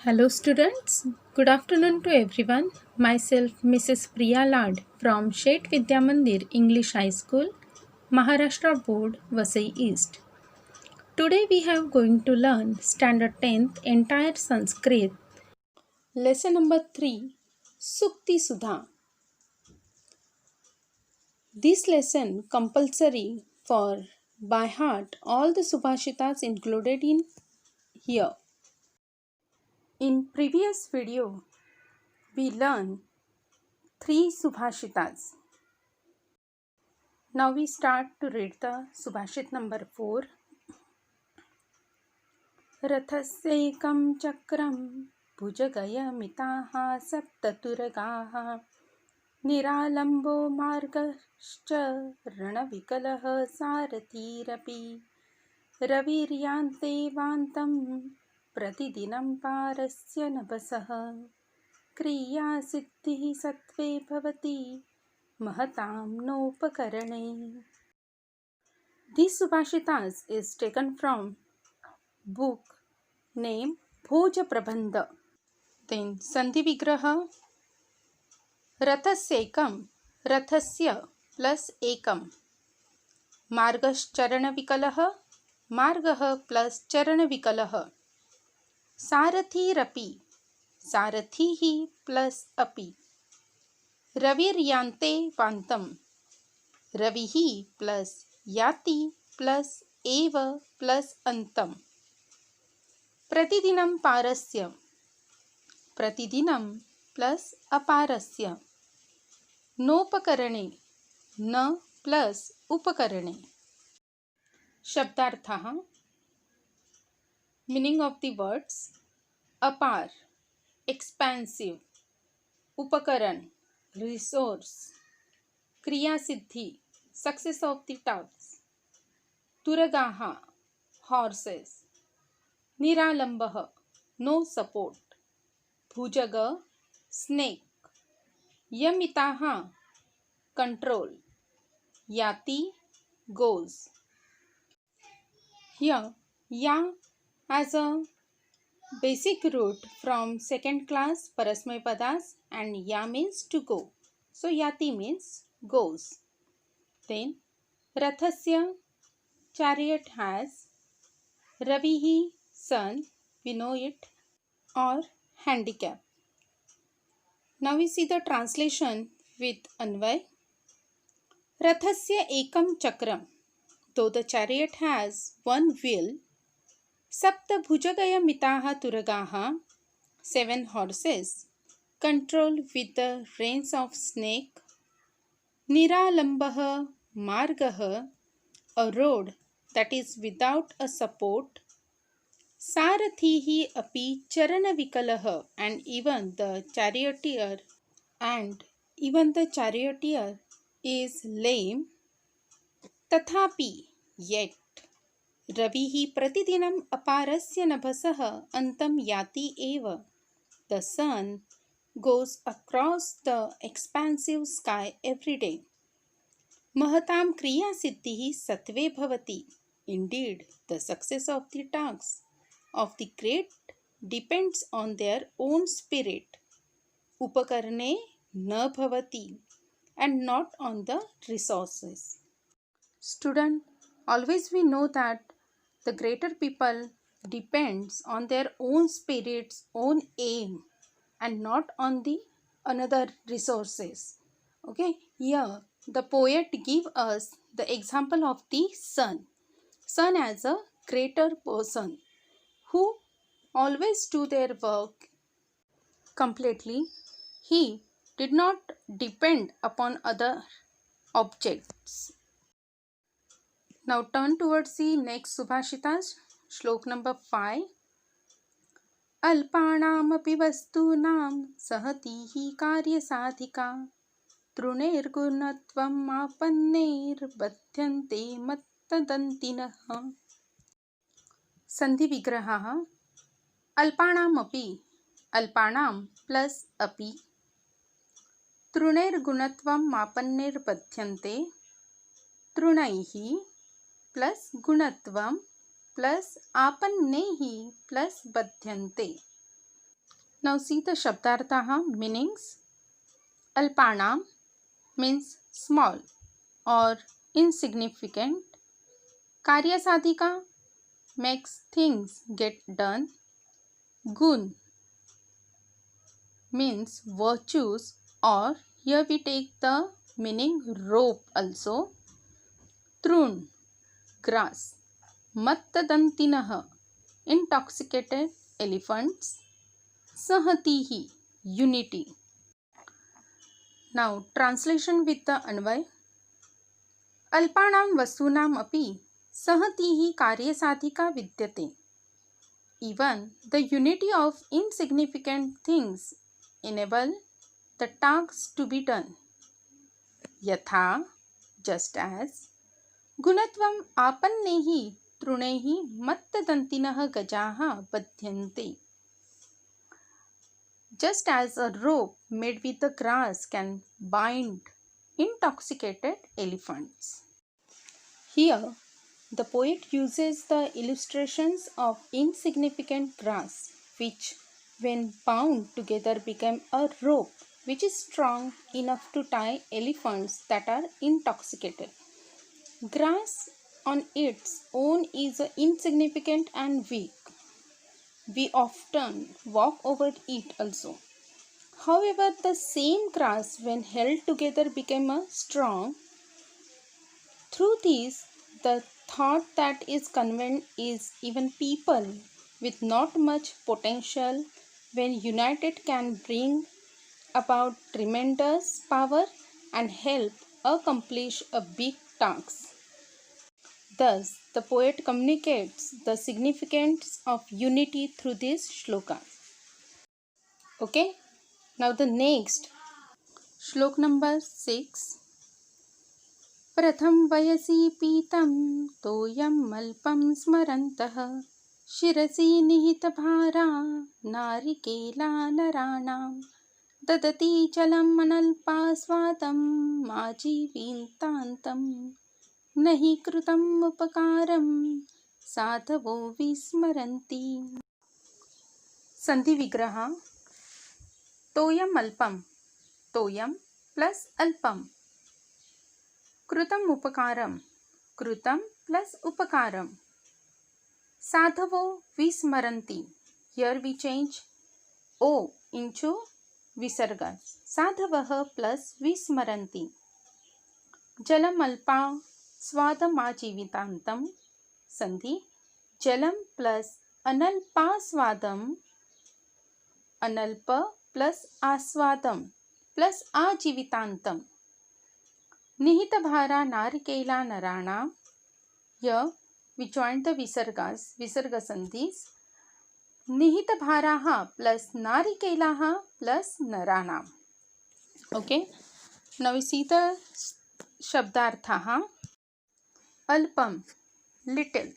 Hello, students. Good afternoon to everyone. Myself, Mrs. Priya Lad from Shet Vidya Mandir English High School, Maharashtra Board, Vasai East. Today we are going to learn Standard 10th entire Sanskrit. Lesson number 3, Sukti Sudha. This lesson compulsory for by heart all the Subhashitas included in here. In previous video, we learned 3 Subhashitas. Now we start to read the Subhashit number 4. रथस्यैकं चक्रं भुजगयमिताः सप्ततुरगाः निरालम्बो मार्गश्च रणविकलः सारथीरपि रविर्यान्ते वान्तं प्रतिदिनं पारस्य नभसः क्रियासिद्धिः सत्त्वे भवति महतां नोपकरणे. This Subhashitas is taken from book named Bhoja Prabandha. Then Sandhi Vigraha. Rathasya Rathasya plus Ekam. Margash Charana Vikalaha. Margaha plus Charana Vikalaha. Sarathi Rapi. Sarathihi plus Api. Ravir Yante Vantam. Ravihi plus Yati plus Eva plus Antam. Pratidinam Parasya. Pratidinam plus Aparasya. Nopakarane. Na plus Upakarane. Shabdarthaha. Meaning of the words: apar, expansive; upakaran, resource; kriya siddhi, success of the task; turagaha, horses; niralambaha, no support; bhujaga, snake; yamitaha, control; yati, goes. Here ya as a basic root from second class Parasmay Padas, and ya means to go. So yati means goes. Then Rathasya, chariot has; Ravihi, sun, we know it, or handicap. Now we see the translation with Anvay. Rathasya ekam chakram. Though the chariot has one wheel, Sapta Bhujagaya Mitaha Turagaha, 7 horses, control with the reins of snake; Niralambaha Margaha, a road that is without a support; Sarathihi Api Charana Vikalaha, and even the charioteer is lame; Tathapi, yet Ravihi Pratidinam Aparasya Nabhasaha Antam Yati Eva. The sun goes across the expansive sky every day. Mahatam Kriya Siddhihi Satve Bhavati. Indeed, the success of the tasks of the great depends on their own spirit. Upakarne na bhavati, and not on the resources. Student, always we know that the greater people depends on their own spirit's own aim and not on the another resources. Okay, here the poet give us the example of the sun. Sun as a greater person who always do their work completely. He did not depend upon other objects. Now turn towards the next Subhashitas, Shlok number 5. Alpanamapi vastūnām sahatihi karya sadhika trunirgunatvam apanneir badhyante mattadantinah. Sandhi vigraha. Alpanamapi, alpanam plus api, trunirgunatvam apanneir badhyante, trunaihi plus gunatvam plus apannehi plus badhyante. Now see the Shabdarthaha meanings. Alpanam means small or insignificant. Karyasadhika makes things get done. Gun means virtues, or here we take the meaning rope also. Trun, grass. Mattadantinah, intoxicated elephants. Sahatihi, unity. Now translation with the Anvay. Alpanam vastunam api sahatihi karyasadhika vidyate. Even the unity of insignificant things enable the tasks to be done. Yatha, just as. Gunatvam apannehi trunehi mattadantinah gajaha badhyante. Just as a rope made with the grass can bind intoxicated elephants. Here, the poet uses the illustrations of insignificant grass, which, when bound together, became a rope which is strong enough to tie elephants that are intoxicated. Grass on its own is insignificant and weak. We often walk over it also. However, the same grass, when held together, became strong. Through this, the thought that is conveyed is even people with not much potential, when united, can bring about tremendous power and help accomplish a big task. Thus, the poet communicates the significance of unity through this shloka. Okay, now the next shlok number 6. प्रथम वयसी पीतं तोयम् अल्पं स्मरन्तः शिरसि निहितभारा नारिकेला नराणां ददति जलम् अनल्पास्वादं आजीवितान्तं न हि कृतम् उपकारं साधवो विस्मरन्ति. संधि विग्रह. तोयम् अल्पम, तोयम प्लस अल्पम. कृतम उपकारम, कृतम प्लस उपकारम. साधवो विस्मरन्ति. Here we change O into visarga. साधवः प्लस विस्मरन्ति. जलम अल्पा स्वादम आजीवितांतम. संधि. जलम प्लस अनल्पा स्वादम, अनल्प प्लस आस्वादम प्लस आजीवितांतम. निहित भारा नारिकेला नराणाम. Here we join the visargas, visarga sandhis. निहित भाराः plus नारिकेलाः plus नराणाम. Okay, now we see the shabdarthaः. Alpam, little.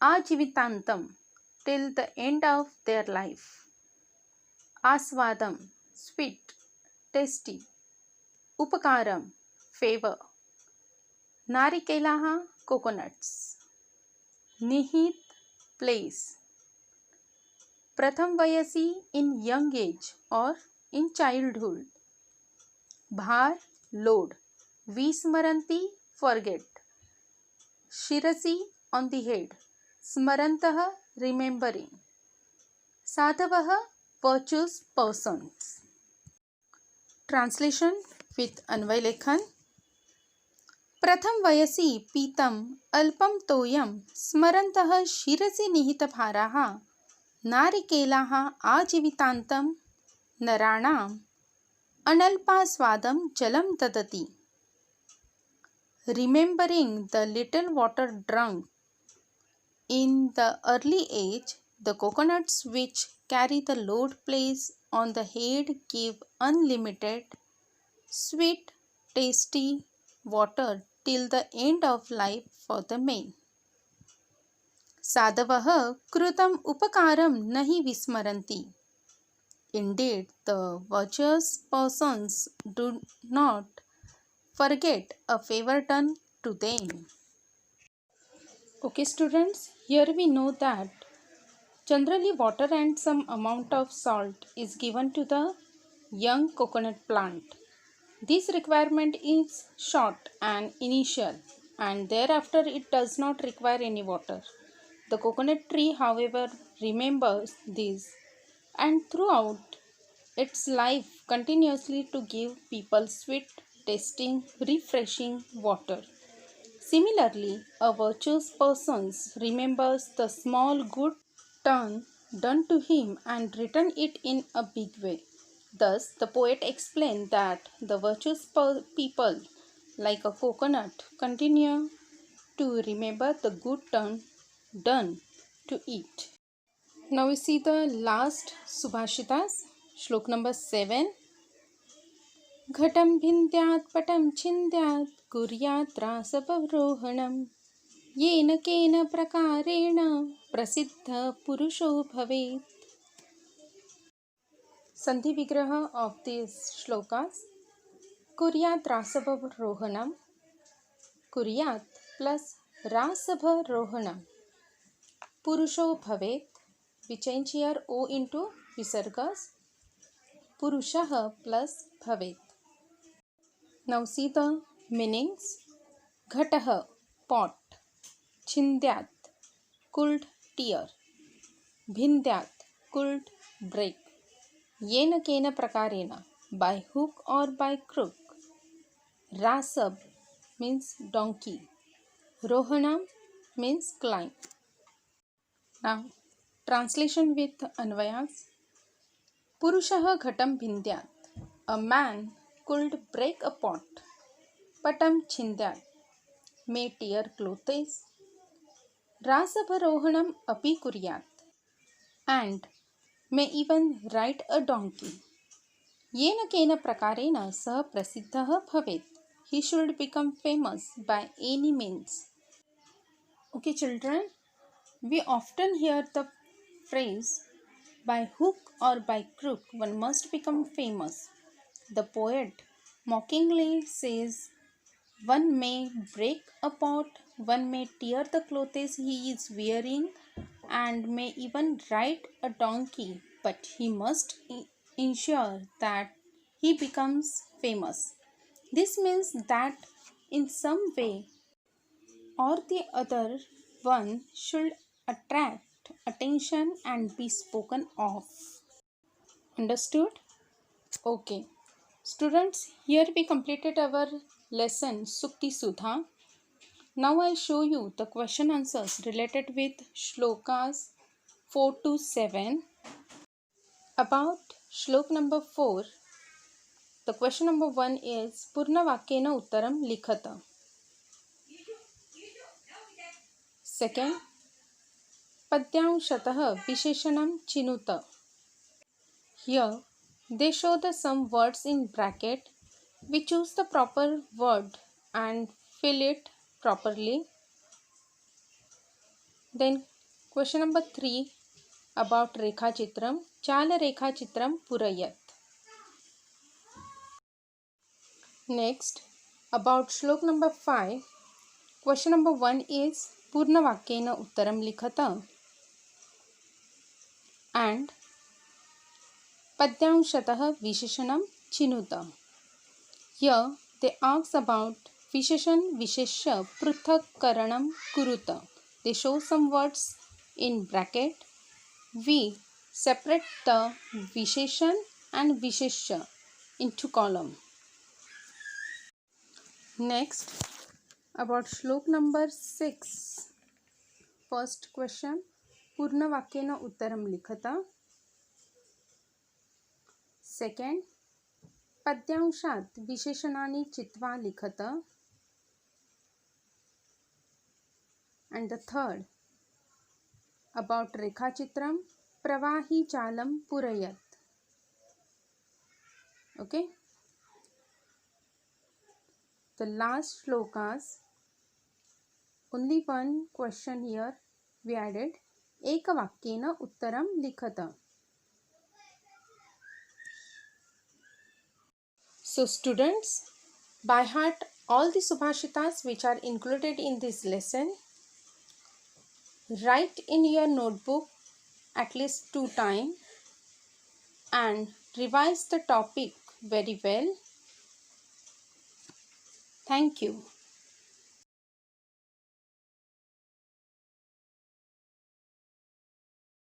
Ajivitantam, till the end of their life. Aswadam, sweet, tasty. Upakaram, favor. Narikelaha, coconuts. Nihit, place. Pratham vayasi, in young age or in childhood. Bhar, load. Vismaranti, forget. Shirasi, on the head. Smarantaha, remembering. Sadhavaha, virtuous persons. Translation with Anvay Lekhan. प्रथम वयसी पीतम अल्पम तोयम स्मरन्तः शिरसि निहितभाराः नारिकेलाः आजीवितान्तं नराणाम् अनल्पास्वादं जलं ददति. Remembering the little water drunk in the early age, the coconuts which carry the load placed on the head give unlimited, sweet, tasty water till the end of life for the men. Sadhavaha krutam upakaram nahi vismaranti. Indeed, the virtuous persons do not forget a favor done to them. Okay students, here we know that Generally, water and some amount of salt is given to the young coconut plant. This requirement is short and initial, and thereafter it does not require any water. The coconut tree, however, remembers this and throughout its life continuously to give people sweet, tasting, refreshing water. Similarly, a virtuous person remembers the small good turn done to him and return it in a big way. Thus, the poet explained that the virtuous people, like a coconut, continue to remember the good turn done to it. Now we see the last Subhashitas, Shlok number 7. घटं भिन्द्यात् पटं छिन्द्यात् कुर्यात् रासवरोहणं येन केन प्रकारेण प्रसिद्ध पुरुषो भवेत्. Sandhi Vigraha of these shlokas. Kuryat Rasabharohanam. Kuryat plus Rasabharohanam. Purusho Bhavet. We change here O into Visargas. Purushaha plus Bhavet. Now see the meanings. Ghataha, pot. Chindyat, cooled tear. Bhindyat, cooled break. Yena kena prakarena, by hook or by crook. Rasab means donkey. Rohanam means climb. Now, translation with Anvayas. Purushaha ghatam bhindyat. A man could break a pot. Patam chindyat. May tear clothes. Rasabharohanam api kuryat. And may even ride a donkey. Yena kena prakarena sah prasiddhah bhavet. He should become famous by any means. Okay, children, we often hear the phrase by hook or by crook one must become famous. The poet mockingly says one may break a pot, one may tear the clothes he is wearing, and may even ride a donkey, but he must ensure that he becomes famous. This means that in some way or the other one should attract attention and be spoken of. Understood? Okay. Students, here we completed our lesson Sukti Sudha. Now I show you the question answers related with shlokas 4 to 7. About shlok number 4, the question number 1 is Purna Vakyena Uttaram Likhata. Second, Padyanshataha Visheshanam Chinuta. Here, they show the some words in bracket. We choose the proper word and fill it properly. Then question number 3 about Rekha Chitram. Chala Rekha Chitram Purayat. Next, about shlok number 5. Question number 1 is Purna Vakyena Uttaram Likhata. And Padyanshataha Visheshanam Chinuta. Here they ask about Visheshan Vishesha Pruthak Karanam Kuruta. They show some words in bracket. We separate the Visheshan and Vishesha into column. Next, about shlok number 6. First question, Purna Vakyena Uttaram Likhata. Second, Padyanshat Visheshanani Chitva Likhata. And the third, about Rekha Chitram Pravahi Chalam Purayat. Okay. The last shlokas, only one question here we added. Eka Vakyena Uttaram Likhata. So students, by heart all the Subhashitas which are included in this lesson. Write in your notebook at least 2 times and revise the topic very well. Thank you.